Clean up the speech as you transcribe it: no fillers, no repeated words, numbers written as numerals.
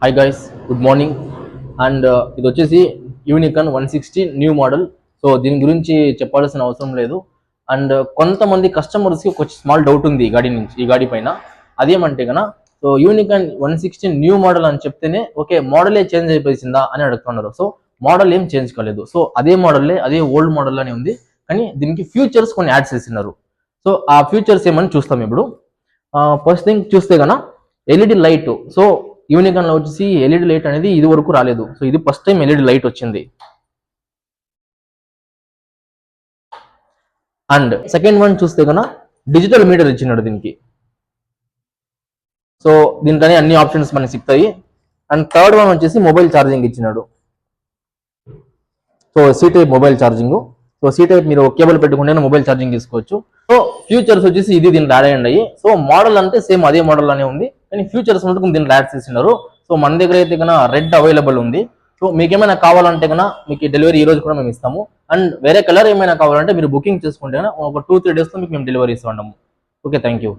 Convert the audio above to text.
Hi guys, good morning. And ఇది వచ్చేసి unicorn 160 new model. So దీని గురించి చెప్పాల్సిన అవసరం లేదు. అండ్ కొంతమంది కస్టమర్స్కి ఒక స్మాల్ డౌట్ ఉంది ఈ గాడి పైన. అదేమంటే కన్నా, సో యూనికాన్ 160 న్యూ మోడల్ అని చెప్తేనే ఓకే మోడలే చేంజ్ అయిపోయిందా అని అడుగుతున్నారు. సో మోడల్ ఏం చేంజ్ కాలేదు. సో అదే మోడల్లే, అదే ఓల్డ్ మోడల్ అని ఉంది. కానీ దీనికి ఫ్యూచర్స్ కొన్ని యాడ్ చేసినారు. సో ఆ ఫ్యూచర్స్ ఏమని చూస్తాం ఇప్పుడు. ఫస్ట్ థింగ్ చూస్తే కన్నా ఎల్ఈడి లైట్. సో యూనికాన్ లో వచ్చేసి ఎల్ఈడి లైట్ అనేది ఇది వరకు రాలేదు. సో ఇది ఫస్ట్ టైం ఎల్ఈడి లైట్ వచ్చింది. అండ్ సెకండ్ వన్ చూస్తే కన్నా డిజిటల్ మీటర్ ఇచ్చినాడు దీనికి. సో దీంట్లోనే అన్ని ఆప్షన్స్ మనకి సిక్తాయి. అండ్ థర్డ్ వన్ వచ్చేసి మొబైల్ ఛార్జింగ్ ఇచ్చినాడు. So C type mobile charging. So C type మీరు కేబుల్ పెట్టుకుంటే మొబైల్ ఛార్జింగ్ తీసుకోవచ్చు. సో ఫ్యూచర్స్ వచ్చేసి ఇది దీంట్లో యాడ్ అయ్యాయి. సో మోడల్ అంటే సేమ్ అదే మోడల్ అనే ఉంది, కానీ ఫ్యూచర్స్ మటుకు దీంట్లో యాడ్ చేసినారు. సో మన దగ్గర అయితే కన్నా రెడ్ అవైలబుల్ ఉంది. సో మీకు ఏమైనా కావాలంటే కన్నా మీకు డెలివరీ ఈ రోజు కూడా మేము ఇస్తాము. అండ్ వేరే కలర్ ఏమైనా కావాలంటే మీరు బుకింగ్ చేసుకుంటే ఒక 2-3 days లో మీకు మేము డెలివరీ ఇస్తాము. Okay, thank you.